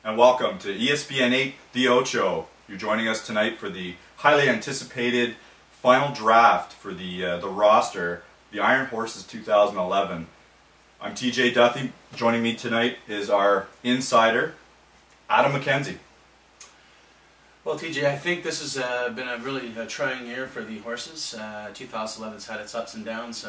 and welcome to ESPN 8 The Ocho. You're joining us tonight for the highly anticipated final draft for the roster, the IronHorses 2011. I'm TJ Duthie. Joining me tonight is our insider, Adam McKenzie. Well, TJ, I think this has been a really trying year for the horses. 2011's had its ups and downs,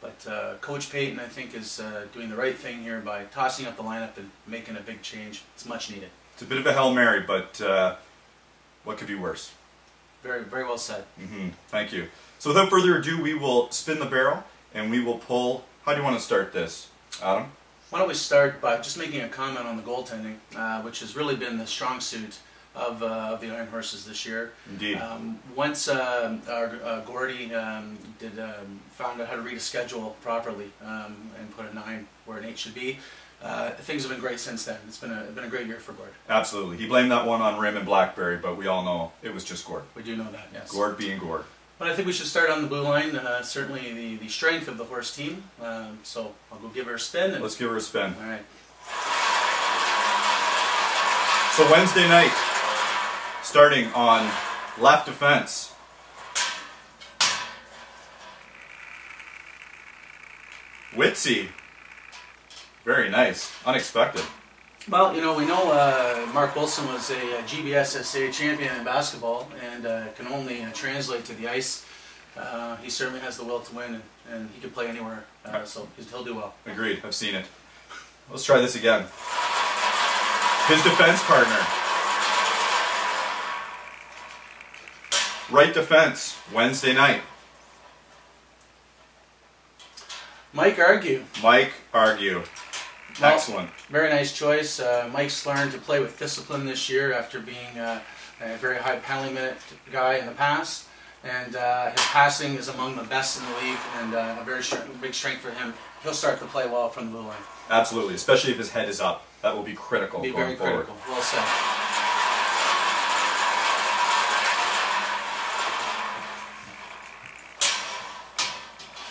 but Coach Payton, I think, is doing the right thing here by tossing up the lineup and making a big change. It's much needed. It's a bit of a Hail Mary, but what could be worse? Very, very well said. Thank you. So without further ado, we will spin the barrel and we will pull. How do you want to start this, Adam? Why don't we start by just making a comment on the goaltending, which has really been the strong suit of the IronHorses this year. Indeed. Once our Gordy found out how to read a schedule properly and put a 9 where an 8 should be, things have been great since then. It's been a great year for Gord. Absolutely. He blamed that one on Rim and Blackberry, but we all know it was just Gord. We do know that, yes. Gord being Gord. But I think we should start on the blue line. Certainly the strength of the horse team. So I'll go give her a spin. Let's give her a spin. All right. So Wednesday night, starting on left defense, Witsy. Very nice. Unexpected. Well, you know, we know Mark Wilson was a GBSSA champion in basketball and can only translate to the ice. He certainly has the will to win, and he can play anywhere, so he'll do well. Agreed. I've seen it. Let's try this again. His defense partner. Right defense, Wednesday night. Mike Argue. Mike Argue. Well, excellent. Very nice choice. Mike's learned to play with discipline this year after being a very high penalty minute guy in the past. And his passing is among the best in the league, and a very big strength for him. He'll start to play well from the blue line. Absolutely, especially if his head is up. That will be critical going forward. Very critical. Well said.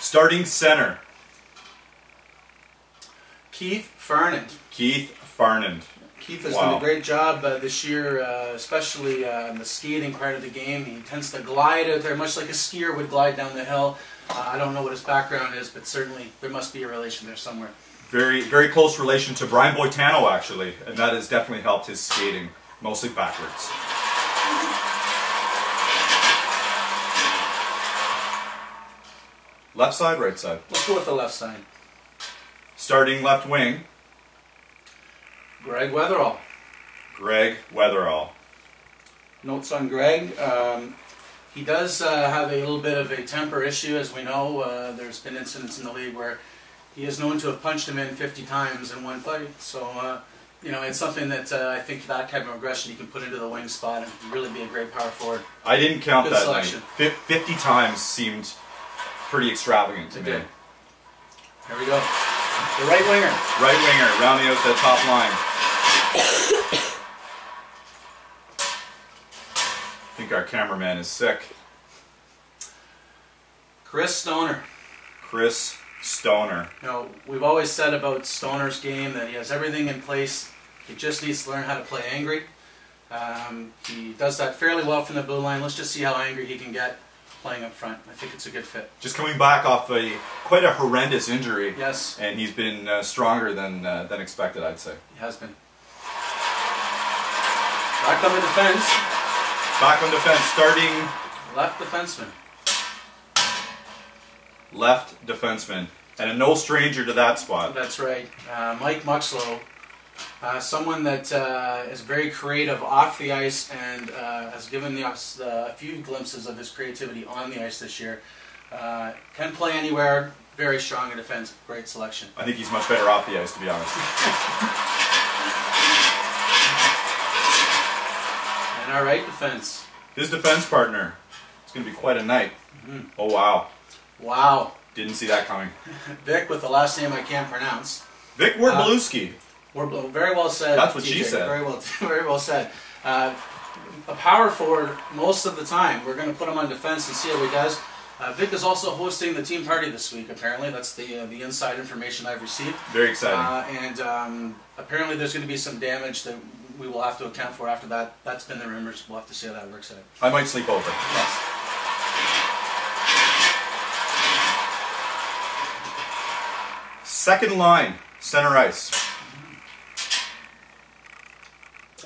Starting center. Keith Farnand. Keith Farnand. Keith has done a great job this year, especially in the skating part of the game. He tends to glide out there, much like a skier would glide down the hill. I don't know what his background is, but certainly there must be a relation there somewhere. Very, very close relation to Brian Boitano, actually, and that has definitely helped his skating, mostly backwards. Left side, right side? Let's go with the left side. Starting left wing. Greg Weatherall. Greg Weatherall. Notes on Greg. He does have a little bit of a temper issue, as we know. There's been incidents in the league where he is known to have punched him in 50 times in one fight. So, you know, it's something that I think that kind of aggression he can put into the wing spot and really be a great power forward. I didn't count Good that selection. night. 50 times seemed pretty extravagant to me. Here we go. The right winger. Right winger, rounding out the top line. I think our cameraman is sick. Chris Stoner. Chris Stoner. You know, we've always said about Stoner's game that he has everything in place. He just needs to learn how to play angry. He does that fairly well from the blue line. Let's just see how angry he can get playing up front. I think it's a good fit. Just coming back off quite a horrendous injury. Yes. And he's been stronger than expected, I'd say. He has been. Back on the defense. Back on defense, starting left defenseman. Left defenseman. And no stranger to that spot. That's right. Mike Muxlow. Someone that is very creative off the ice and has given us a few glimpses of his creativity on the ice this year. Can play anywhere, very strong in defense, great selection. I think he's much better off the ice, to be honest. And our right defense. His defense partner. It's going to be quite a night. Oh, wow. Wow. Didn't see that coming. Vic with the last name I can't pronounce. Vic Warbluski. Very well said. That's what TJ. she said. Very well said. A power forward most of the time. We're going to put him on defense and see how he does. Vic is also hosting the team party this week, apparently. That's the inside information I've received. Very exciting. And apparently there's going to be some damage that we will have to account for after that. That's been the rumors. We'll have to see how that works out. I might sleep over. Yes. Second line, center ice.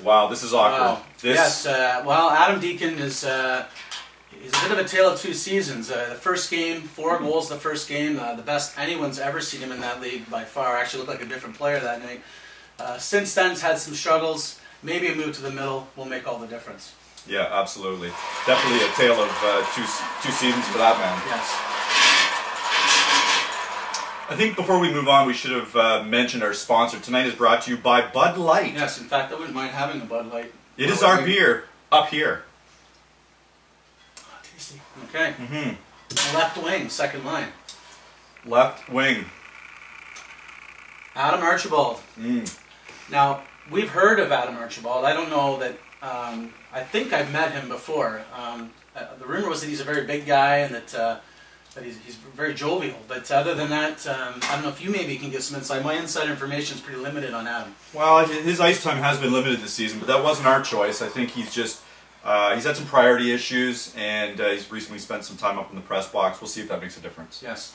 Wow, this is awkward. Wow. Yes. Well, Adam Deacon is he's a bit of a tale of two seasons. The first game, 4 goals. The first game, the best anyone's ever seen him in that league by far. Actually, looked like a different player that night. Since then, he's had some struggles. Maybe a move to the middle will make all the difference. Yeah, absolutely. Definitely a tale of two seasons for that man. Yes. I think before we move on, we should have mentioned our sponsor. Tonight is brought to you by Bud Light. Yes, in fact, I wouldn't mind having a Bud Light. It is our beer up here. Oh, tasty. Okay. Mm-hmm. Left wing, second line. Left wing. Adam Archibald. Now, we've heard of Adam Archibald. I don't know that, I think I've met him before. The rumor was that he's a very big guy and that he's very jovial. But other than that, I don't know if you maybe can give some insight. My inside information is pretty limited on Adam. Well, his ice time has been limited this season, but that wasn't our choice. I think he's just, he's had some priority issues, and he's recently spent some time up in the press box. We'll see if that makes a difference. Yes.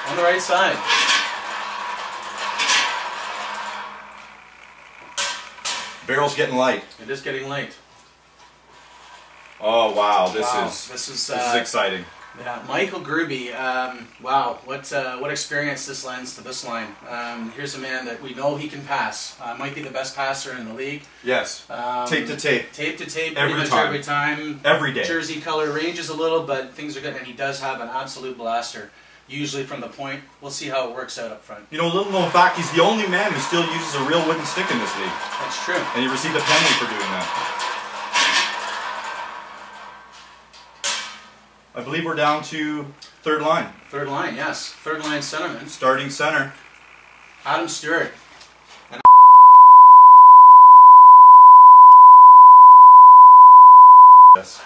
On the right side. Barrel's getting light. It is getting late. Oh wow, this is exciting. Yeah, Michael Gruby. Wow, what experience this lends to this line. Here's a man that we know he can pass. Might be the best passer in the league. Yes. Tape to tape. Tape to tape. Every pretty much time. every time. Every day. Jersey color ranges a little, but things are good, and he does have an absolute blaster. Usually from the point. We'll see how it works out up front. You know, a little known fact, he's the only man who still uses a real wooden stick in this league. That's true. And he received a penalty for doing that. I believe we're down to third line. Third line, yes. Third line centerman. Starting center. Adam Stewart. And Yes.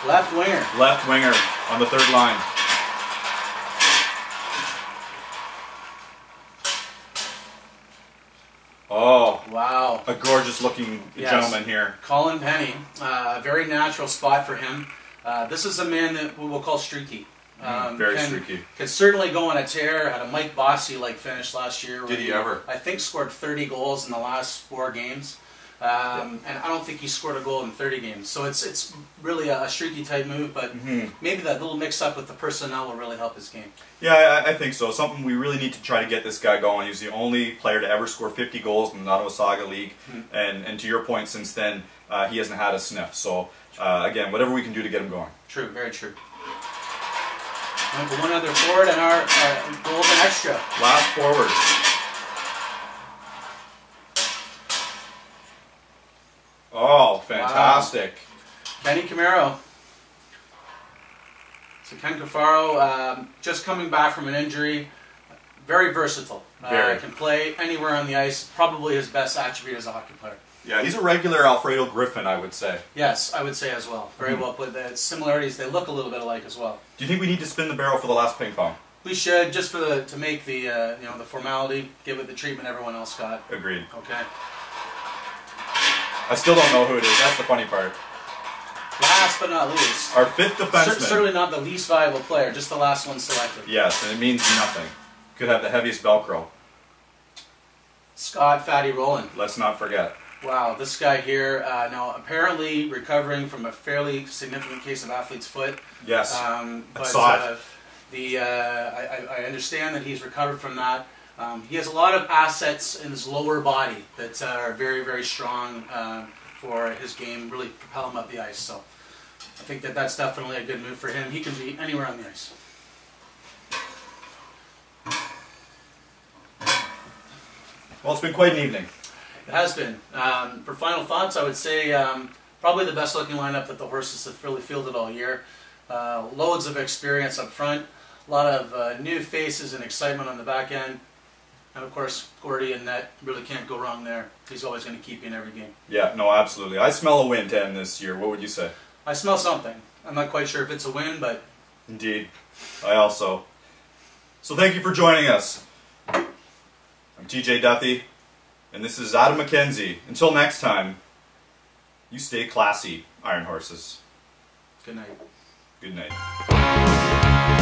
left winger. Left winger on the third line. Oh, Wow. a gorgeous looking Yes. gentleman here. Colin Penny. A very natural spot for him. This is a man that we will call streaky. Very streaky. Can certainly go on a tear. Had a Mike Bossy-like finish last year. Did he ever? I think scored 30 goals in the last 4 games. And I don't think he scored a goal in 30 games. So it's really a streaky type move, but maybe that little mix-up with the personnel will really help his game. Yeah, I think so. Something we really need to try to get this guy going. He was the only player to ever score 50 goals in the Ottawa Saga League. And to your point, since then, he hasn't had a sniff. So, again, whatever we can do to get him going. True, very true. On to one other forward and our golden extra. Last forward. Oh, fantastic. Wow. Kenny Camaro. So Ken Cafaro, just coming back from an injury, very versatile. Very. Can play anywhere on the ice. Probably his best attribute as a hockey player. Yeah, he's a regular Alfredo Griffin, I would say. Yes, I would say as well. Very well put. The similarities, they look a little bit alike as well. Do you think we need to spin the barrel for the last ping pong? We should, just for to make the the formality, give it the treatment everyone else got. Agreed. Okay. I still don't know who it is. That's the funny part. Last but not least. Our fifth defenseman. Certainly not the least valuable player, just the last one selected. Yes, and it means nothing. Could have the heaviest Velcro. Scott Fatty Rowland. Let's not forget. Wow, this guy here, now apparently recovering from a fairly significant case of athlete's foot. Yes, I saw it. I understand that he's recovered from that. He has a lot of assets in his lower body that are very, very strong for his game, really propel him up the ice. So I think that that's definitely a good move for him. He can be anywhere on the ice. Well, it's been quite an evening. It has been. For final thoughts, I would say probably the best looking lineup that the Horses have really fielded all year. Loads of experience up front, a lot of new faces and excitement on the back end. And of course, Gordy and net really can't go wrong there. He's always going to keep you in every game. Yeah, no, absolutely. I smell a win to end this year. What would you say? I smell something. I'm not quite sure if it's a win, but... Indeed. I also. So thank you for joining us. I'm TJ Duthie, And this is Adam McKenzie. Until next time, you stay classy, Iron Horses. Good night. Good night.